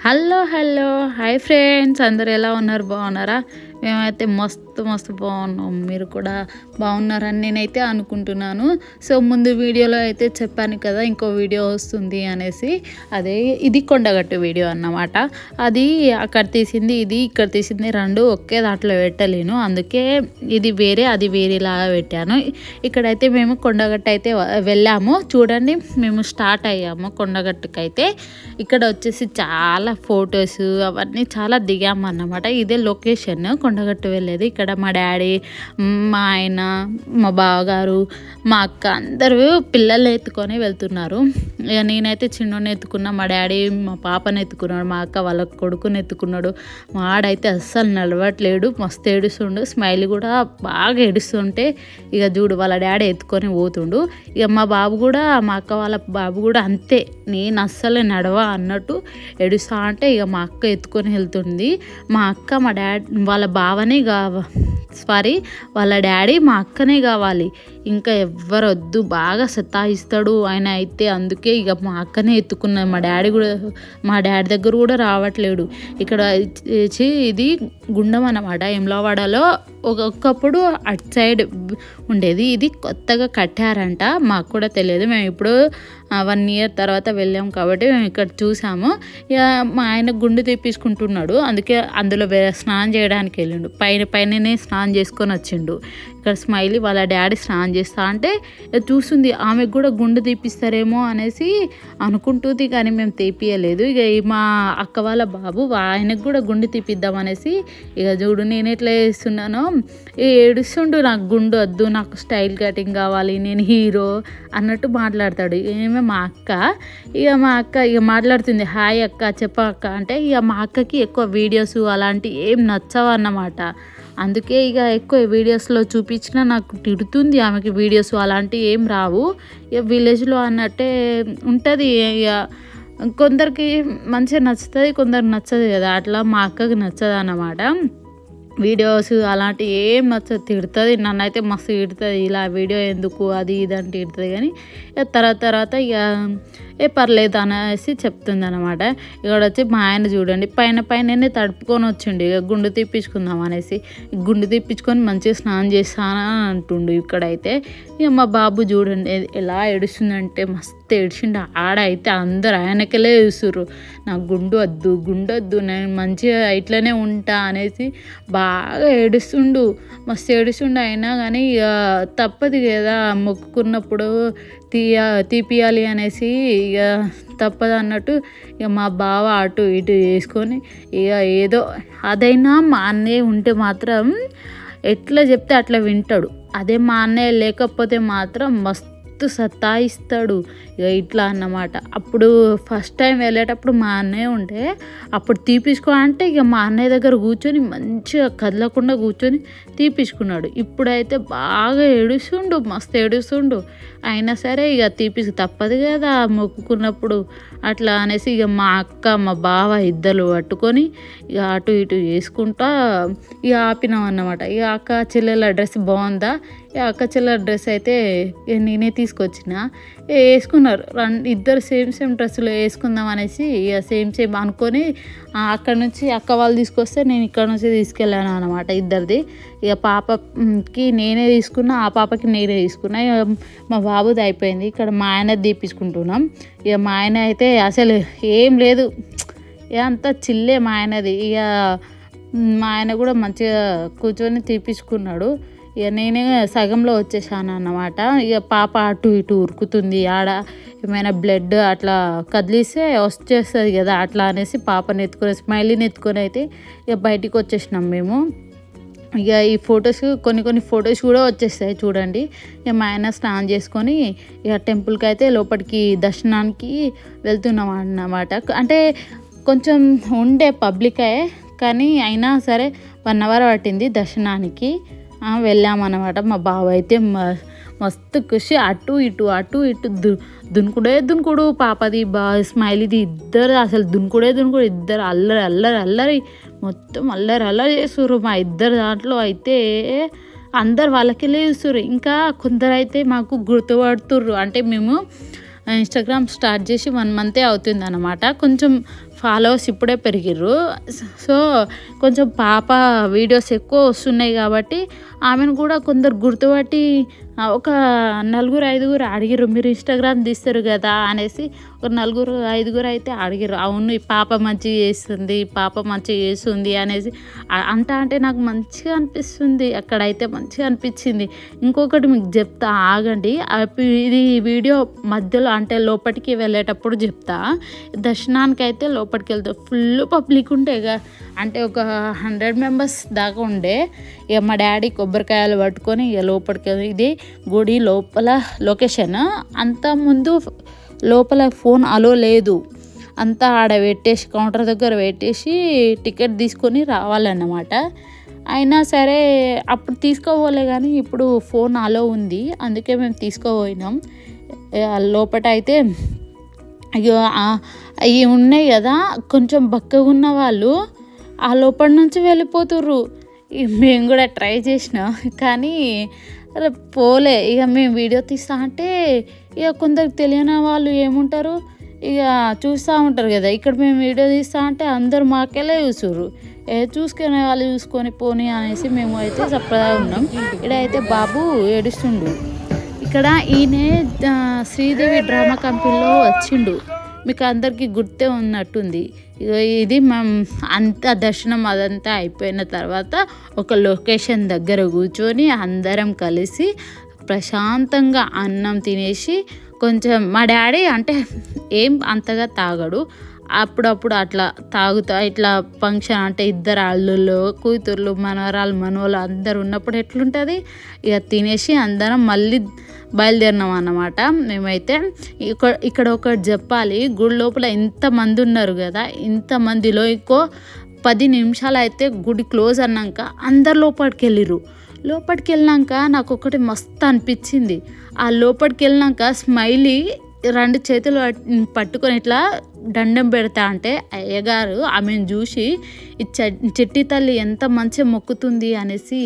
Hello hello hi friends, అందరు ఎలా ఉన్నారు? బాగున్నారా? మేమైతే మస్తు మస్తు బాగున్నాం. మీరు కూడా బాగున్నారని నేనైతే అనుకుంటున్నాను. సో ముందు వీడియోలో అయితే చెప్పాను కదా ఇంకో వీడియో వస్తుంది అనేసి. అదే ఇది కొండగట్టు వీడియో అన్నమాట. అది అక్కడ తీసింది, ఇది ఇక్కడ తీసింది రెండు ఒకే దాంట్లో పెట్టలేను, అందుకే ఇది వేరే అది వేరేలాగా పెట్టాను. ఇక్కడైతే మేము కొండగట్టు అయితే వెళ్ళాము. చూడండి, మేము స్టార్ట్ అయ్యాము కొండగట్టుకైతే. ఇక్కడ వచ్చేసి చాలా ఫొటోస్ అవన్నీ చాలా దిగామన్నమాట. ఇదే లొకేషన్ కొండగట్టు వెళ్ళేది. ఇక్కడ మా డాడీ, మా ఆయన, మా బావగారు, మా అక్క అందరూ పిల్లలు ఎత్తుకొని వెళ్తున్నారు. ఇక నేనైతే చిన్నోని ఎత్తుకున్నా, మా డాడీ మా పాపని ఎత్తుకున్నాడు, మా అక్క వాళ్ళ కొడుకుని ఎత్తుకున్నాడు. మా ఆడైతే అస్సలు నడవట్లేడు, మస్తు ఏడుస్తుండు. స్మైల్ కూడా బాగా ఏడుస్తుంటే ఇక చూడు వాళ్ళ డాడీ ఎత్తుకొని పోతుండు. ఇక మా బాబు కూడా, మా అక్క వాళ్ళ బాబు కూడా అంతే, నేను అస్సలు నడవా అన్నట్టు ఏడుస్తా అంటే ఇక మా అక్క ఎత్తుకొని వెళ్తుంది. మా అక్క మా వాళ్ళ బావనే వాళ్ళ డాడీ మా అక్కనే కావాలి, ఇంకా ఎవ్వరు వద్దు, బాగా సతాయిస్తాడు ఆయన అయితే. అందుకే ఇక మా అక్కనే ఎత్తుకున్నది. మా డాడీ దగ్గర కూడా రావట్లేడు. ఇక్కడ ఇది గుండం అన్నమాట. ఎమ్లవాడలో ఒకప్పుడు అటు సైడ్ ఉండేది, ఇది కొత్తగా కట్టారంట. మాకు కూడా తెలియదు, మేము ఇప్పుడు 1 year తర్వాత వెళ్ళాం కాబట్టి మేము ఇక్కడ చూసాము. ఇక మా ఆయన గుండు తెప్పించుకుంటున్నాడు, అందుకే అందులో స్నానం చేయడానికి వెళ్ళిండు. పైననే స్నానం చేసుకొని వచ్చిండు. ఇక్కడ స్మైలీ వాళ్ళ డాడీ స్నానం చేస్తా అంటే చూస్తుంది, ఆమెకు కూడా గుండు తీపిస్తారేమో అనేసి అనుకుంటుంది, కానీ మేము తీపియలేదు. ఇక మా అక్క వాళ్ళ బాబు ఆయనకు కూడా గుండు తీపిద్దాం అనేసి, ఇక చూడు నేను ఎట్లా చేస్తున్నానో ఏడుస్తుండు, నాకు గుండు వద్దు, నాకు స్టైల్ కటింగ్ కావాలి, నేను హీరో అన్నట్టు మాట్లాడతాడు. ఏమే మా అక్క ఇక మాట్లాడుతుంది, హాయ్ అక్క చెప్పక్క అంటే, ఇక మా అక్కకి ఎక్కువ వీడియోస్ అలాంటివి ఏం నచ్చవు అన్నమాట. అందుకే ఇక ఎక్కువ వీడియోస్లో చూపించినా నాకు తిడుతుంది. ఆమెకి వీడియోస్ అలాంటివి ఏం రావు. ఇక విలేజ్లో అన్నట్టే ఉంటుంది. ఇక కొందరికి మంచిగా నచ్చుతుంది, కొందరికి నచ్చదు కదా, అట్లా మా అక్కకి నచ్చదు అన్నమాట. వీడియోస్ అలాంటివి ఏం నచ్చదు, తిడుతుంది. నన్నైతే మస్తు తిడుతుంది, ఇలా వీడియో ఎందుకు అది ఇది అని తిడుతుంది. కానీ తర్వాత ఇక పర్లేదు అనేసి చెప్తుంది అనమాట. ఇక్కడ వచ్చి మా ఆయన చూడండి పైననే తడుపుకొని వచ్చిండు, ఇక గుండు తీపించుకుందాం అనేసి. గుండు తీపించుకొని మంచిగా స్నానం చేస్తానని అంటుండు. ఇక్కడైతే ఇక మా బాబు చూడండి ఎలా ఏడుస్తుందంటే మస్తు ఏడ్చిండు. ఆడైతే అందరు ఆయనకెళ్ళే చూస్తుర్రు, నాకు గుండు వద్దు నేను మంచిగా ఇట్లనే ఉంటా అనేసి బాగా ఏడుస్తుండు, మస్తు ఏడుస్తుండు. అయినా కానీ ఇక తప్పదు కదా, మొక్కుకున్నప్పుడు తీపియాలి అనేసి ఇక తప్పదు అన్నట్టు ఇక మా బావ అటు ఇటు చేసుకొని ఇక ఏదో అదైనా మా అన్నయ్య ఉంటే మాత్రం ఎట్లా చెప్తే అట్లా వింటాడు. అదే మా అన్నయ్య లేకపోతే మాత్రం మస్తు సతాయిస్తాడు. ఇక ఇట్లా అన్నమాట. అప్పుడు ఫస్ట్ టైం వెళ్ళేటప్పుడు మా అన్నయ్య ఉంటే అప్పుడు తీపించుకో అంటే ఇక మా అన్నయ్య దగ్గర కూర్చొని మంచిగా కదలకుండా కూర్చొని తీపించుకున్నాడు. ఇప్పుడైతే బాగా ఏడుస్తుండు, మస్తు ఏడుస్తుండు. అయినా సరే ఇక తప్పదు కదా మొక్కుకున్నప్పుడు అట్లా అనేసి ఇక మా అక్క మా బావ ఇద్దరు పట్టుకొని ఇక అటు ఇటు చేసుకుంటా ఇక ఆపినాం అన్నమాట. ఇక అక్క చెల్లెల డ్రెస్ బాగుందా, ఇక అక్క చెల్లెల డ్రెస్ అయితే నేనే తీసుకొచ్చిన, వేసుకున్నారు ఇద్దరు సేమ్ డ్రెస్సులు వేసుకుందాం అనేసి ఇక సేమ్ అనుకొని అక్కడ నుంచి అక్క వాళ్ళు తీసుకొస్తే నేను ఇక్కడ నుంచి తీసుకెళ్ళాను అనమాట ఇద్దరిది. ఇక పాపకి నేనే తీసుకున్నా, ఆ పాపకి నేనే తీసుకున్నా. ఇక మా బాబుది అయిపోయింది. ఇక్కడ మా ఆయన తీపించుకుంటున్నాం. ఇక మా ఆయన అయితే అసలు ఏం లేదు, అంతా చిల్లే మా ఆయనది. ఇక మా ఆయన కూడా మంచిగా కూర్చొని తీపించుకున్నాడు. ఇక నేనే సగంలో వచ్చేసాను అన్నమాట. ఇక పాప అటు ఇటు ఉరుకుతుంది, ఆడ ఏమైనా బ్లడ్ అట్లా కదిలిస్తే వచ్చేస్తుంది కదా, అట్లా అనేసి పాపని ఎత్తుకొని స్మైలీని ఎత్తుకొని అయితే ఇక బయటికి వచ్చేసినాం మేము. ఇక ఈ ఫొటోస్ కొన్ని ఫొటోస్ కూడా వచ్చేస్తాయి చూడండి. ఇక మా ఆయన స్నానం చేసుకొని ఇక టెంపుల్కి అయితే లోపలికి దర్శనానికి వెళ్తున్నాం అన్నమాట. అంటే కొంచెం ఉండే పబ్లికే కానీ అయినా సరే 1 hour పట్టింది దర్శనానికి. వెళ్ళామన్నమాట. మా బావ అయితే మస్తు ఖుషి, అటు ఇటు దునుకుడు పాపది స్మైలీది ఇద్దరు అసలు దునుకుడే ఇద్దరు అల్లరి మొత్తం అల్లరి చేస్తుర్రు. మా ఇద్దరు దాంట్లో అయితే అందరు వాళ్ళకెళ్ళి చూస్తుర్రు. ఇంకా కొందరు అయితే మాకు గుర్తుపడుతుర్రు, అంటే మేము ఇన్స్టాగ్రామ్ స్టార్ట్ చేసి 1 మంతే అవుతుంది అనమాట. కొంచెం ఫాలోవర్స్ ఇప్పుడే పెరిగిర్రు. సో కొంచెం పాప వీడియోస్ ఎక్కువ వస్తున్నాయి కాబట్టి ఆమెను కూడా కొందరు గుర్తుపట్టి ఒక 4-5 అడిగిర్రు, మీరు ఇన్స్టాగ్రామ్ తీస్తారు కదా అనేసి. ఒక 4-5 అయితే అడిగిర్రు. అవును, ఈ పాప మంచిగా చేస్తుంది, పాప మంచిగా చేస్తుంది అనేసి అంటే నాకు మంచిగా అనిపిస్తుంది. అక్కడైతే మంచిగా అనిపించింది. ఇంకొకటి మీకు చెప్తా ఆగండి. ఇది వీడియో మధ్యలో అంటే లోపలికి వెళ్ళేటప్పుడు చెప్తా. దర్శనానికి అయితే లోపలికి వెళ్తే ఫుల్ పబ్లిక్ ఉండే, అంటే ఒక 100 మెంబర్స్ దాకా ఉండే. ఇక మా డాడీ కొబ్బరికాయలు పట్టుకొని ఇక లోపలికి, ఇది గుడి లోపల లొకేషన్. అంత ముందు లోపల ఫోన్ అలో లేదు, అంతా ఆడ పెట్టేసి కౌంటర్ దగ్గర పెట్టేసి టికెట్ తీసుకొని రావాలన్నమాట. అయినా సరే అప్పుడు తీసుకోపోలే, కానీ ఇప్పుడు ఫోన్ అలో ఉంది, అందుకే మేము తీసుకోపోయినాం. లోపల అయితే అయ్యో అవి ఉన్నాయి కదా, కొంచెం బక్కగా ఉన్న వాళ్ళు ఆ లోపల నుంచి వెళ్ళిపోతుర్రు. మేము కూడా ట్రై చేసినాం కానీ పోలే. ఇక మేము వీడియో తీస్తా అంటే ఇక కొందరికి తెలియని వాళ్ళు ఏముంటారు, ఇక చూస్తూ ఉంటారు కదా. ఇక్కడ మేము వీడియో తీస్తా అంటే అందరు మాకెళ్ళే చూసుర్రు. చూసుకునే వాళ్ళు చూసుకొని పోనీ అనేసి మేము అయితే సరదాగా ఉన్నాం. ఇక్కడైతే బాబు ఏడుస్తుండు. ఇక్కడ ఈయనే శ్రీదేవి డ్రామా కంపెనీలో వచ్చిండు, మీకు అందరికీ గుర్తే ఉన్నట్టుంది. ఇది మేము అంతా దర్శనం అదంతా అయిపోయిన తర్వాత ఒక లొకేషన్ దగ్గర కూర్చొని అందరం కలిసి ప్రశాంతంగా అన్నం తినేసి, కొంచెం మా డాడీ అంటే ఏం అంతగా తాగడు, అప్పుడప్పుడు అట్లా తాగుతా. ఇట్లా ఫంక్షన్ అంటే ఇద్దరు అల్లుళ్ళు కూతుర్లు మనవరాలు మనోళ్ళు అందరు ఉన్నప్పుడు ఎట్లుంటుంది, ఇక తినేసి అందరం మళ్ళీ బయలుదేరినాం అన్నమాట. మేమైతే ఇక్కడ ఒకటి చెప్పాలి, గుడి లోపల ఇంతమంది ఉన్నారు కదా, ఇంతమందిలో ఇంకో 10 నిమిషాలు అయితే గుడి క్లోజ్ అన్నాక అందరు లోపలికి వెళ్ళిర్రు. లోపలికి వెళ్ళినాక నాకు ఒకటి మస్తు అనిపించింది. ఆ లోపలికి వెళ్ళినాక స్మైలీ 2 చేతులు పట్టుకొని ఇట్లా దండం పెడతా అంటే అయ్యగారు ఆమెను చూసి ఈ చెట్టి తల్లి ఎంత మంచిగా మొక్కుతుంది అనేసి